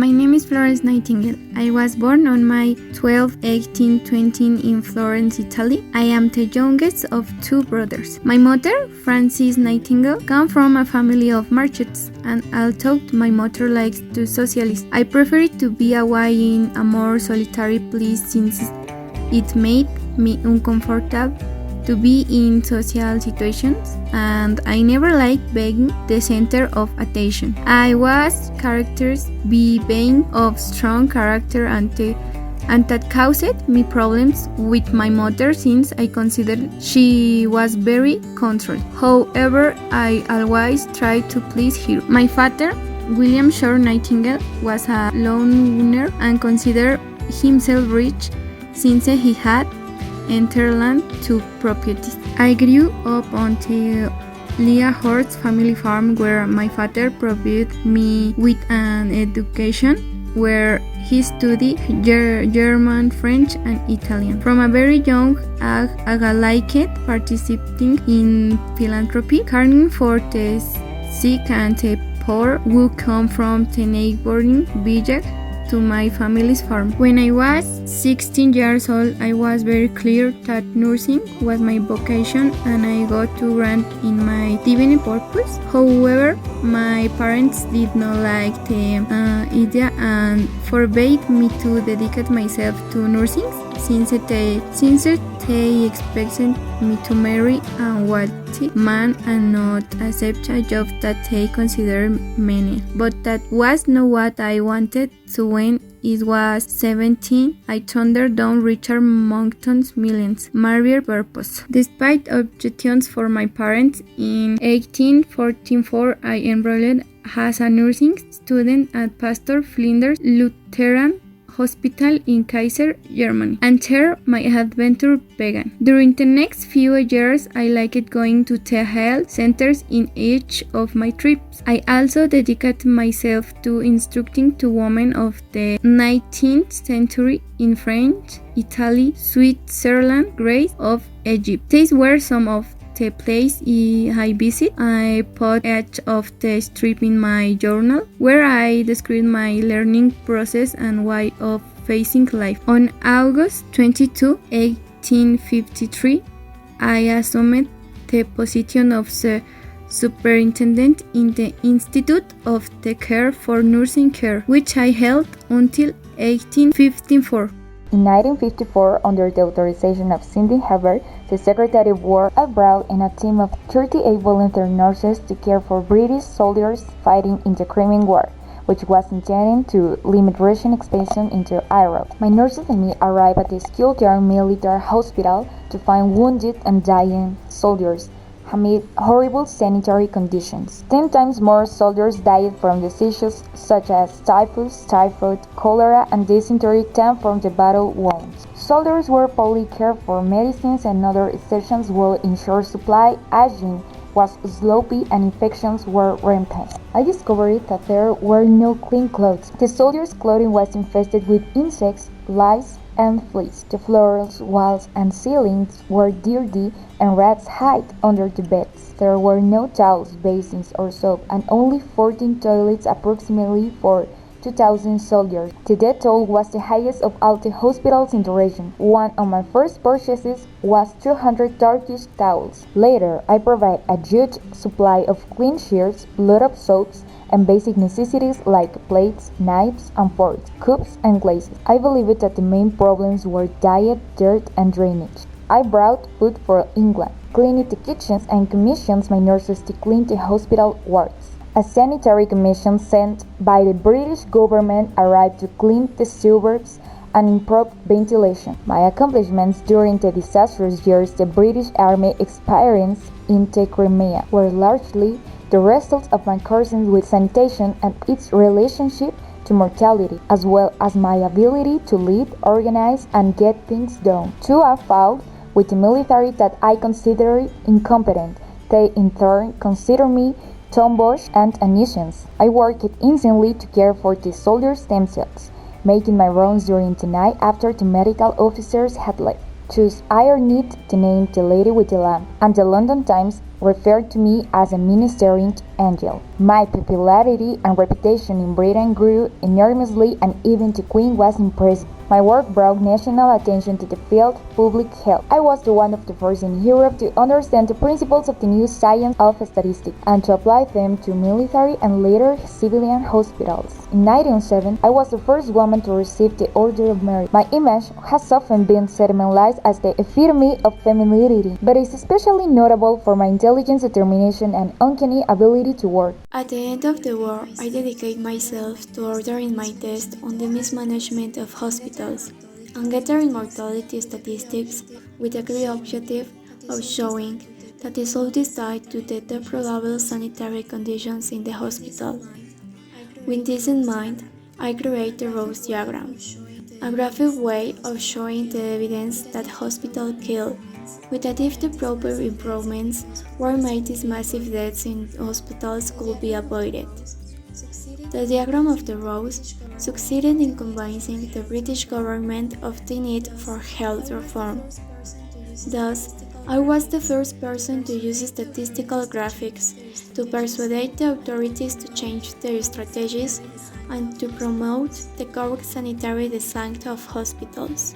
My name is Florence Nightingale. I was born on May 12, 1820 in Florence, Italy. I am the youngest of two brothers. My mother, Frances Nightingale, came from a family of merchants, and although my mother likes to socialize, I prefer to be away in a more solitary place since it made me uncomfortable to be in social situations, and I never liked being the center of attention. I was characterized by being of strong character and that caused me problems with my mother since I considered she was very controlled. However, I always tried to please her. My father, William Shore Nightingale, was a landowner and considered himself rich since he had entered land to properties. I grew up on the Leah Horse family farm where my father provided me with an education where he studied German, French, and Italian. From a very young age, I liked participating in philanthropy, caring for the sick and the poor who come from the neighboring village to my family's farm. When I was 16 years old, I was very clear that nursing was my vocation and I got to grant in my divine purpose. However, my parents did not like the idea and forbade me to dedicate myself to nursing since they expected me to marry a wealthy man and not accept a job that they considered menial. But that was not what I wanted. So when it was 17, I turned down Richard Monckton's millions, married purpose. Despite objections from my parents, in 1844 I enrolled as a nursing student at Pastor Flinders Lutheran Hospital in Kaiser, Germany, and there my adventure began. During the next few years, I liked going to the health centers in each of my trips. I also dedicated myself to instructing two women of the 19th century in French, Italy, Switzerland, Greece, of Egypt. These were some of the place I visit. I put each of the trip in my journal where I describe my learning process and way of facing life. On August 22, 1853, I assumed the position of the superintendent in the Institute of the Care for Nursing Care, which I held until 1854. In 1954, under the authorization of Cindy Herbert, the Secretary of War, I brought in a team of 38 volunteer nurses to care for British soldiers fighting in the Crimean War, which was intended to limit Russian expansion into Europe. My nurses and me arrived at the Skilled Military Hospital to find wounded and dying soldiers amid horrible sanitary conditions. 10 times more soldiers died from diseases such as typhus, typhoid, cholera, and dysentery than from the battle wounds. Soldiers were poorly cared for. Medicines and other essentials were in short supply. Hygiene was sloppy and infections were rampant. I discovered that there were no clean clothes. The soldiers' clothing was infested with insects, lice, and fleas. The floors, walls, and ceilings were dirty and rats hid under the beds. There were no towels, basins, or soap, and only 14 toilets approximately for 2,000 soldiers. The death toll was the highest of all the hospitals in the region. One of my first purchases was 200 Turkish towels. Later, I provided a huge supply of clean sheets, lot of soaps, and basic necessities like plates, knives and forks, cups and glasses. I believed that the main problems were diet, dirt, and drainage. I brought food for England, cleaned the kitchens, and commissioned my nurses to clean the hospital wards. A sanitary commission sent by the British government arrived to clean the sewers and improve ventilation. My accomplishments during the disastrous years the British Army experienced in the Crimea were largely the result of my courses with sanitation and its relationship to mortality, as well as my ability to lead, organize, and get things done. Two I fought with the military that I considered incompetent. They in turn considered me tomboyish and a nuisance. I worked instantly to care for the soldiers themselves, making my rounds during the night after the medical officers had left. Thus, I earned the name The Lady with the Lamp, and the London Times referred to me as a ministering angel. My popularity and reputation in Britain grew enormously, and even the Queen was impressed. My work brought national attention to the field of public health. I was one of the first in Europe to understand the principles of the new science of statistics and to apply them to military and later civilian hospitals. In 1907, I was the first woman to receive the Order of Merit. My image has often been sentimentalized as the epitome of femininity, but is especially notable for my intelligence, determination, and uncanny ability to work. At the end of the war, I dedicate myself to ordering my test on the mismanagement of hospitals and gathering mortality statistics with the clear objective of showing that the result is tied to the deplorable sanitary conditions in the hospital. With this in mind, I create the Rose diagram, a graphic way of showing the evidence that hospitals kill, with that if the proper improvements were made, these massive deaths in hospitals could be avoided. The diagram of the Rose succeeded in convincing the British government of the need for health reform. Thus, I was the first person to use statistical graphics to persuade the authorities to change their strategies and to promote the correct sanitary design of hospitals.